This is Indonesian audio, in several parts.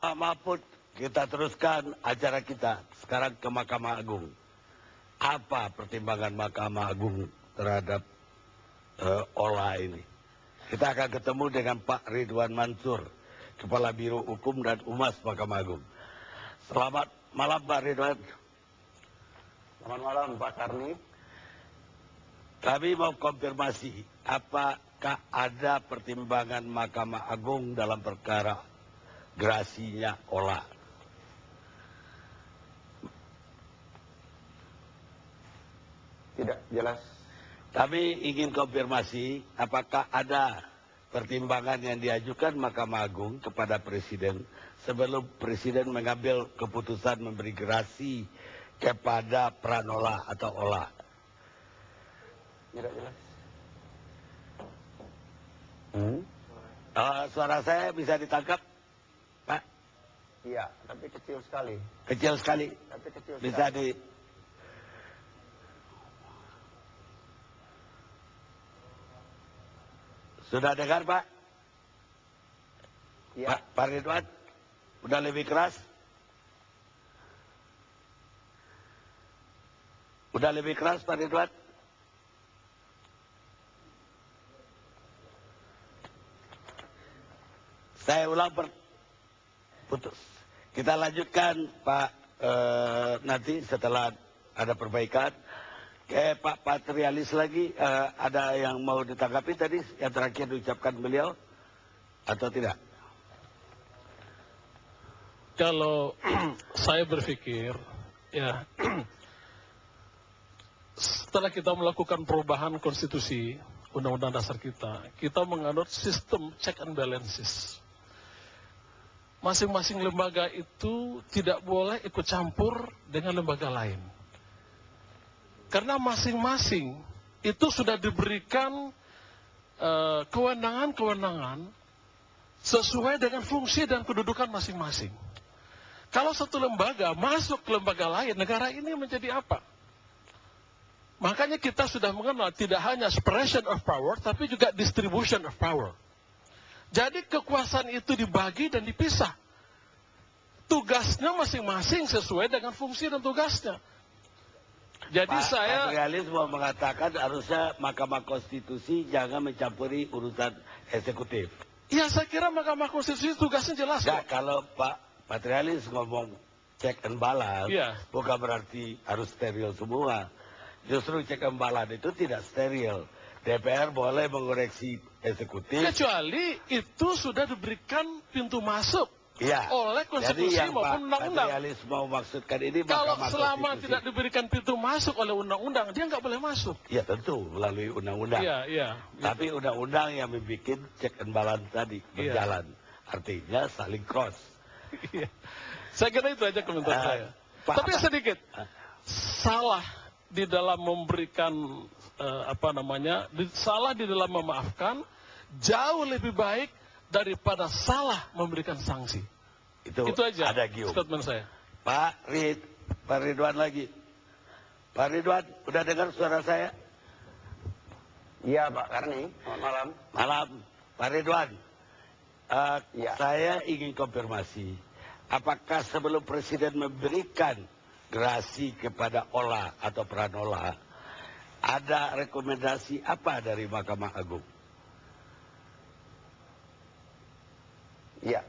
Pak Mahfud, kita teruskan acara kita sekarang ke Mahkamah Agung. Apa pertimbangan Mahkamah Agung terhadap olah ini? Kita akan ketemu dengan Pak Ridwan Mansur, Kepala Biro Hukum dan Humas Mahkamah Agung. Selamat malam Pak Ridwan. Selamat malam Pak Karni. Kami mau konfirmasi, apakah ada pertimbangan Mahkamah Agung dalam perkara gerasinya olah? Tidak jelas. Kami ingin konfirmasi, apakah ada pertimbangan yang diajukan Mahkamah Agung kepada Presiden sebelum Presiden mengambil keputusan memberi gerasi kepada Pranola atau olah? Tidak jelas. Suara saya bisa ditangkap, Pak? Iya, tapi kecil sekali. Kecil sekali. Tapi kecil Bisa sekali. Sudah dengar, Pak? Iya. Pak Ridwan, udah lebih keras? Udah lebih keras, Pak Ridwan? Saya ulang putus. Kita lanjutkan, Pak, nanti setelah ada perbaikan. Pak Patrialis lagi, ada yang mau ditanggapi tadi yang terakhir diucapkan beliau atau tidak? Kalau saya berpikir, ya, setelah kita melakukan perubahan konstitusi, undang-undang dasar kita menganut sistem check and balances. Masing-masing lembaga itu tidak boleh ikut campur dengan lembaga lain. Karena masing-masing itu sudah diberikan kewenangan-kewenangan sesuai dengan fungsi dan kedudukan masing-masing. Kalau satu lembaga masuk ke lembaga lain, negara ini menjadi apa? Makanya kita sudah mengenal tidak hanya separation of power, tapi juga distribution of power. Jadi kekuasaan itu dibagi dan dipisah. Tugasnya masing-masing sesuai dengan fungsi dan tugasnya. Jadi Pak saya Patrialis mau mengatakan harusnya Mahkamah Konstitusi jangan mencampuri urusan eksekutif. ya saya kira Mahkamah Konstitusi tugasnya jelas Nah, kok. kalau Pak Patrialis ngomong check and balance, Iya. bukan berarti harus steril semua. Justru check and balance itu tidak steril. DPR boleh mengoreksi eksekutif. Kecuali itu sudah diberikan pintu masuk Iya. oleh konstitusi Jadi yang Pak maupun undang-undang. Patrialis mau maksudkan ini Kalau Mahkamah selama Konstitusi. tidak diberikan pintu masuk oleh undang-undang, dia nggak boleh masuk. Ya tentu melalui undang-undang. Iya. Tapi undang-undang yang membuat check and balance tadi Iya. berjalan. Artinya saling cross. Iya. Saya kira itu aja komentar saya. Pak, Tapi sedikit salah di dalam memberikan salah di dalam memaafkan jauh lebih baik daripada salah memberikan sanksi. Itu aja ada Gium. statement saya. Pak Ridwan lagi. Pak Ridwan, udah dengar suara saya? Iya Pak Karni, selamat malam. Malam, Pak Ridwan. Ya. Saya ingin konfirmasi, apakah sebelum Presiden memberikan gerasi kepada olah atau Pranola, ada rekomendasi apa dari Mahkamah Agung? Iya,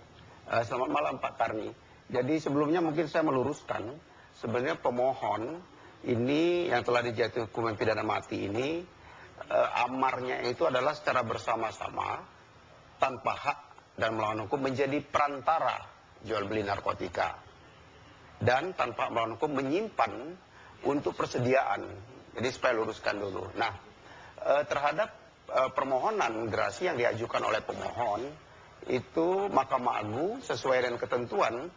selamat malam Pak Karni. Jadi sebelumnya mungkin saya meluruskan, sebenarnya pemohon ini yang telah dijatuhi hukuman pidana mati ini, amarnya itu adalah secara bersama-sama, tanpa hak dan melawan hukum menjadi perantara jual beli narkotika. Dan tanpa melawan hukum menyimpan untuk persediaan. Jadi supaya luruskan dulu. Nah, terhadap permohonan gerasi yang diajukan oleh pemohon, itu Mahkamah Agung sesuai dengan ketentuan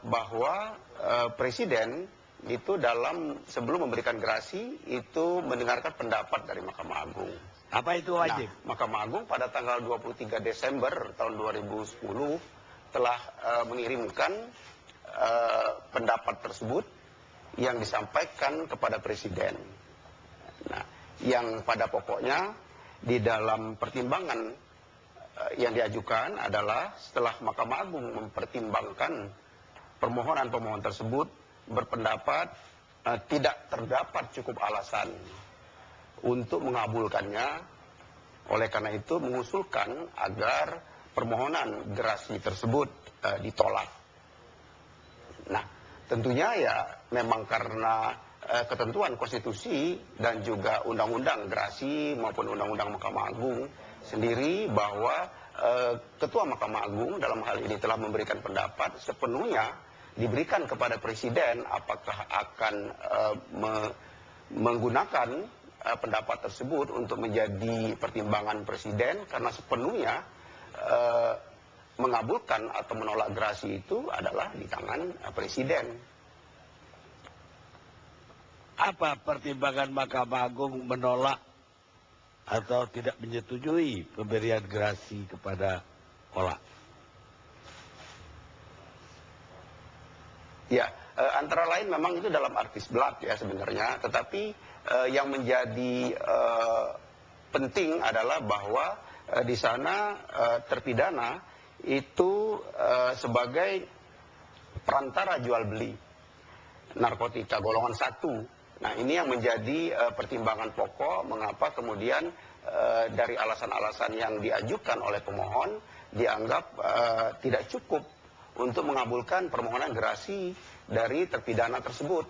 bahwa Presiden itu sebelum memberikan gerasi itu mendengarkan pendapat dari Mahkamah Agung. Apa itu wajib? Nah, Mahkamah Agung pada tanggal 23 Desember tahun 2010 telah mengirimkan pendapat tersebut yang disampaikan kepada Presiden. Nah, yang pada pokoknya di dalam pertimbangan yang diajukan adalah setelah Mahkamah Agung mempertimbangkan permohonan pemohon tersebut berpendapat tidak terdapat cukup alasan untuk mengabulkannya. Oleh karena itu mengusulkan agar permohonan gerasi tersebut ditolak. Nah, tentunya ya memang karena ketentuan konstitusi dan juga undang-undang gerasi maupun undang-undang Mahkamah Agung sendiri bahwa Ketua Mahkamah Agung dalam hal ini telah memberikan pendapat sepenuhnya diberikan kepada Presiden apakah akan menggunakan pendapat tersebut untuk menjadi pertimbangan Presiden, karena sepenuhnya mengabulkan atau menolak gerasi itu adalah di tangan Presiden. Apa pertimbangan Mahkamah Agung menolak atau tidak menyetujui pemberian gerasi kepada Ola? Ya, antara lain memang itu dalam artis blood ya sebenarnya, tetapi yang menjadi penting adalah bahwa di sana terpidana itu sebagai perantara jual beli narkotika golongan 1. Nah, ini yang menjadi pertimbangan pokok mengapa kemudian dari alasan-alasan yang diajukan oleh pemohon dianggap tidak cukup untuk mengabulkan permohonan gerasi dari terpidana tersebut.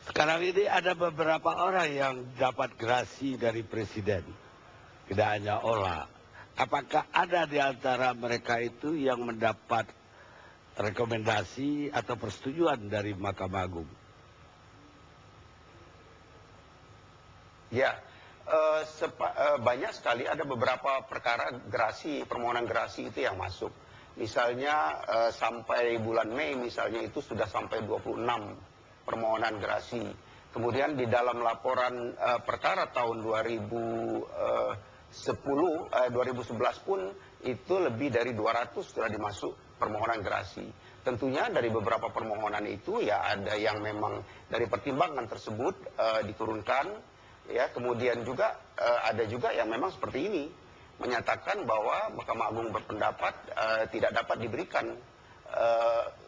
Sekarang ini ada beberapa orang yang dapat gerasi dari Presiden, tidak hanya Ola. Apakah ada di antara mereka itu yang mendapat rekomendasi atau persetujuan dari Mahkamah Agung? Ya, banyak sekali ada beberapa perkara gerasi, permohonan gerasi itu yang masuk. Misalnya sampai bulan Mei misalnya itu sudah sampai 26 permohonan gerasi. Kemudian di dalam laporan perkara tahun 2011 pun itu lebih dari 200 sudah dimasuk permohonan gerasi. Tentunya dari beberapa permohonan itu ya ada yang memang dari pertimbangan tersebut diturunkan, ya. Kemudian juga ada juga yang memang seperti ini, menyatakan bahwa Mahkamah Agung berpendapat tidak dapat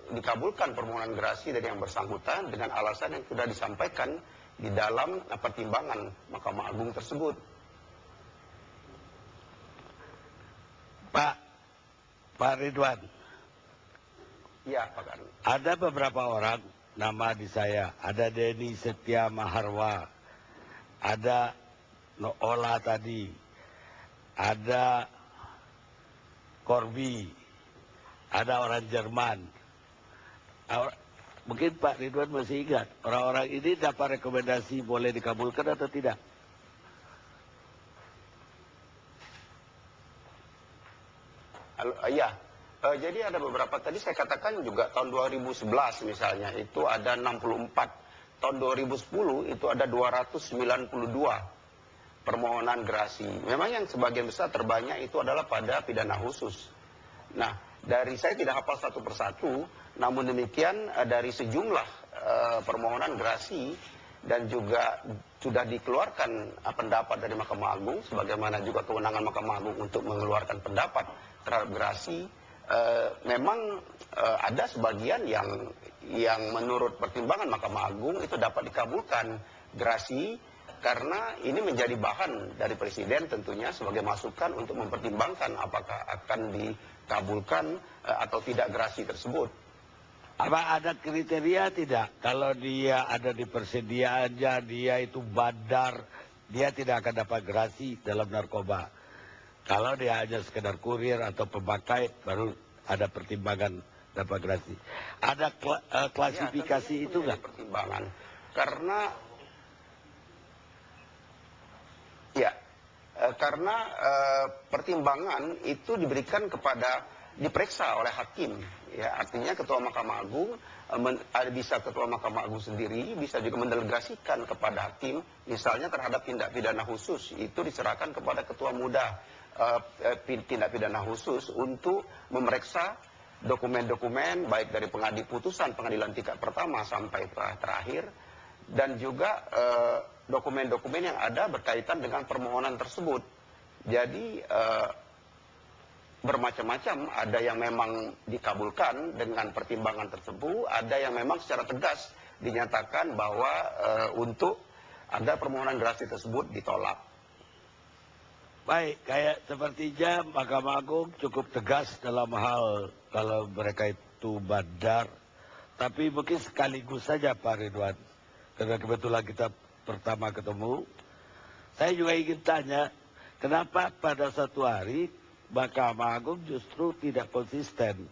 dikabulkan permohonan gerasi dari yang bersangkutan dengan alasan yang sudah disampaikan di dalam pertimbangan Mahkamah Agung tersebut. Pak Ridwan. Ya, Pak Karni. Ada beberapa orang nama di saya, ada Denny Setia Maharwa, ada Ola tadi, ada Corby, ada orang Jerman. Mungkin Pak Ridwan masih ingat, orang-orang ini dapat rekomendasi boleh dikabulkan atau tidak? Ya, jadi ada beberapa, tadi saya katakan juga tahun 2011 misalnya itu ada 64, tahun 2010 itu ada 292 permohonan gerasi. Memang yang sebagian besar terbanyak itu adalah pada pidana khusus. Nah, dari saya tidak hafal satu persatu, namun demikian dari sejumlah permohonan gerasi dan juga sudah dikeluarkan pendapat dari Mahkamah Agung, sebagaimana juga kewenangan Mahkamah Agung untuk mengeluarkan pendapat terhadap gerasi, memang ada sebagian yang menurut pertimbangan Mahkamah Agung itu dapat dikabulkan gerasi, karena ini menjadi bahan dari Presiden tentunya sebagai masukan untuk mempertimbangkan apakah akan dikabulkan atau tidak gerasi tersebut. Apa ada kriteria tidak? Kalau dia ada di persediaannya, dia itu bandar, dia tidak akan dapat gerasi dalam narkoba. Kalau dia hanya sekedar kurir atau pemakai, baru ada pertimbangan dapat gerasi. Ada klasifikasi ya, itu nggak? Pertimbangan, karena pertimbangan itu diberikan diperiksa oleh hakim. Ya, artinya Ketua Mahkamah Agung bisa Ketua Mahkamah Agung sendiri bisa juga mendelegasikan kepada hakim, misalnya terhadap tindak pidana khusus itu diserahkan kepada Ketua Muda tindak pidana khusus untuk memeriksa dokumen-dokumen baik dari putusan pengadilan tingkat pertama sampai terakhir, dan juga dokumen-dokumen yang ada berkaitan dengan permohonan tersebut. Jadi bermacam-macam, ada yang memang dikabulkan dengan pertimbangan tersebut, ada yang memang secara tegas dinyatakan bahwa untuk agar permohonan gerasi tersebut ditolak. Baik, kayak sepertinya Mahkamah Agung cukup tegas dalam hal kalau mereka itu bandar. Tapi mungkin sekaligus saja Pak Ridwan, karena kebetulan kita pertama ketemu. Saya juga ingin tanya, kenapa pada satu hari Mahkamah Agung justru tidak konsisten?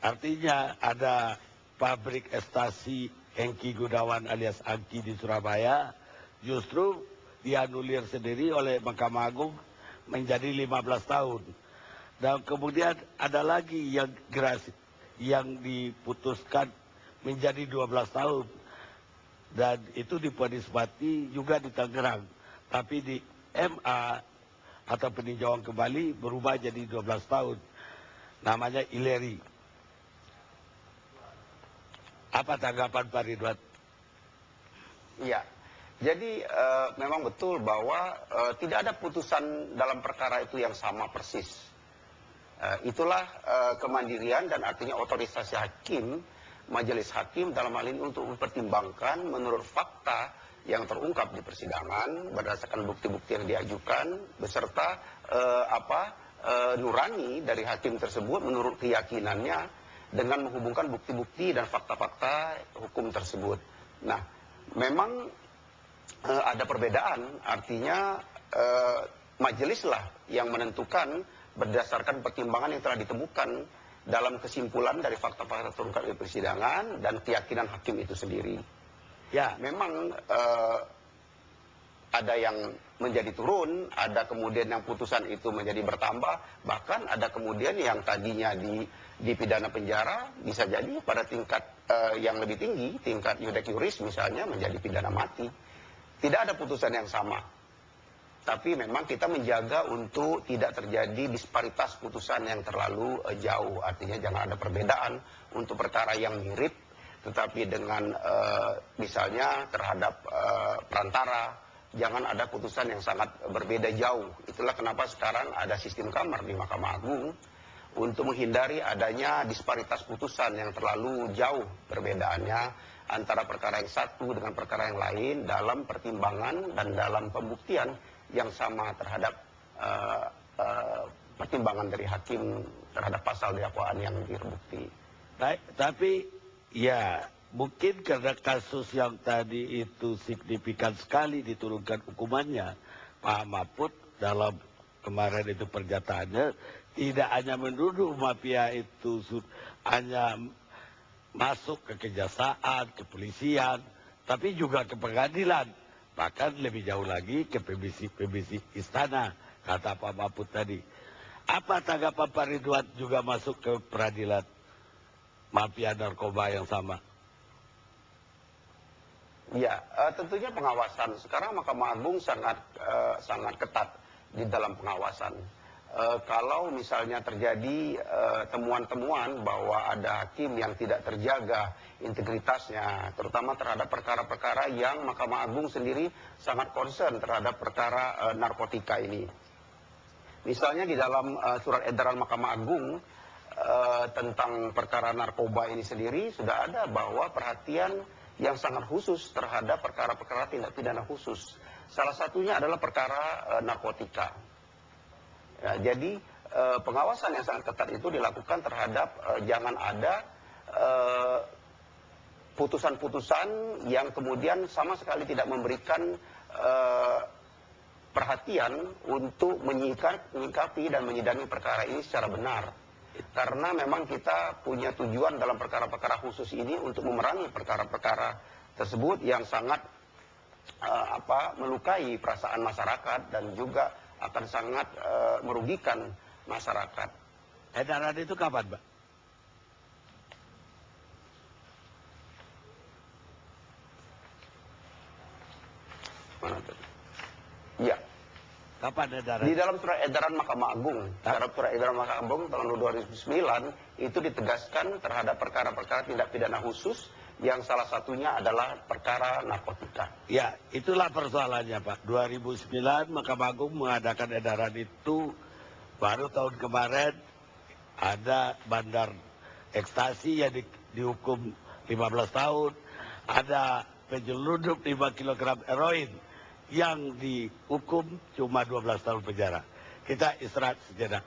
Artinya ada pabrik ekstasi Hengki Gunawan alias Angki di Surabaya, justru dianulir sendiri oleh Mahkamah Agung menjadi 15 tahun. Dan kemudian ada lagi yang gerasi, yang diputuskan menjadi 12 tahun. Dan itu divonis mati juga di Tangerang. Tapi di MA atau peninjauan kembali berubah jadi 12 tahun. Namanya Ileri. Apa tanggapan Pak Ridwan? Iya, jadi memang betul bahwa tidak ada putusan dalam perkara itu yang sama persis. Itulah kemandirian dan artinya otorisasi hakim, majelis hakim dalam hal ini untuk mempertimbangkan menurut fakta yang terungkap di persidangan berdasarkan bukti-bukti yang diajukan beserta nurani dari hakim tersebut menurut keyakinannya dengan menghubungkan bukti-bukti dan fakta-fakta hukum tersebut. Nah, memang ada perbedaan, artinya majelislah yang menentukan berdasarkan pertimbangan yang telah ditemukan dalam kesimpulan dari fakta-fakta terungkap di persidangan dan keyakinan hakim itu sendiri. Ya, memang ada yang menjadi turun, ada kemudian yang putusan itu menjadi bertambah, bahkan ada kemudian yang tadinya dipidana penjara bisa jadi pada tingkat yang lebih tinggi, tingkat yudek yuris misalnya menjadi pidana mati. Tidak ada putusan yang sama. Tapi memang kita menjaga untuk tidak terjadi disparitas putusan yang terlalu jauh. Artinya jangan ada perbedaan untuk perkara yang mirip, tetapi dengan misalnya terhadap perantara, jangan ada putusan yang sangat berbeda jauh. Itulah kenapa sekarang ada sistem kamar di Mahkamah Agung untuk menghindari adanya disparitas putusan yang terlalu jauh perbedaannya antara perkara yang satu dengan perkara yang lain dalam pertimbangan dan dalam pembuktian yang sama terhadap pertimbangan dari hakim terhadap pasal dakwaan yang terbukti. Baik, tapi ya mungkin karena kasus yang tadi itu signifikan sekali diturunkan hukumannya, Pak Mahfud dalam kemarin itu pernyataannya tidak hanya menuduh mafia itu hanya masuk ke kejaksaan, kepolisian, tapi juga ke pengadilan. Bahkan lebih jauh lagi ke PBC Istana, kata Pak Mahfud tadi. Apa tanggapan Pak Ridwan juga masuk ke peradilan mafia narkoba yang sama? Ya, tentunya pengawasan. Sekarang Mahkamah Agung sangat ketat di dalam pengawasan. Kalau misalnya terjadi temuan-temuan bahwa ada hakim yang tidak terjaga integritasnya, terutama terhadap perkara-perkara yang Mahkamah Agung sendiri sangat concern terhadap perkara narkotika ini. Misalnya di dalam surat edaran Mahkamah Agung tentang perkara narkoba ini sendiri sudah ada bahwa perhatian yang sangat khusus terhadap perkara-perkara tindak pidana khusus. Salah satunya adalah perkara narkotika. Ya, jadi pengawasan yang sangat ketat itu dilakukan terhadap jangan ada putusan-putusan yang kemudian sama sekali tidak memberikan perhatian untuk menyikapi dan menyidani perkara ini secara benar. Karena memang kita punya tujuan dalam perkara-perkara khusus ini untuk memerangi perkara-perkara tersebut yang sangat melukai perasaan masyarakat dan juga akan sangat merugikan masyarakat. Edaran itu kapan, Pak? Mana tuh? Iya. Kapan edaran? Di dalam surat edaran Mahkamah Agung. Dalam surat edaran Mahkamah Agung tahun 2009 itu ditegaskan terhadap perkara-perkara tindak pidana khusus yang salah satunya adalah perkara narkotika. Ya, itulah persoalannya Pak. 2009 Mahkamah Agung mengadakan edaran itu Baru tahun kemarin ada bandar ekstasi yang dihukum 15 tahun. Ada penyelundup 5 kg heroin yang dihukum cuma 12 tahun penjara. Kita istirahat sejenak.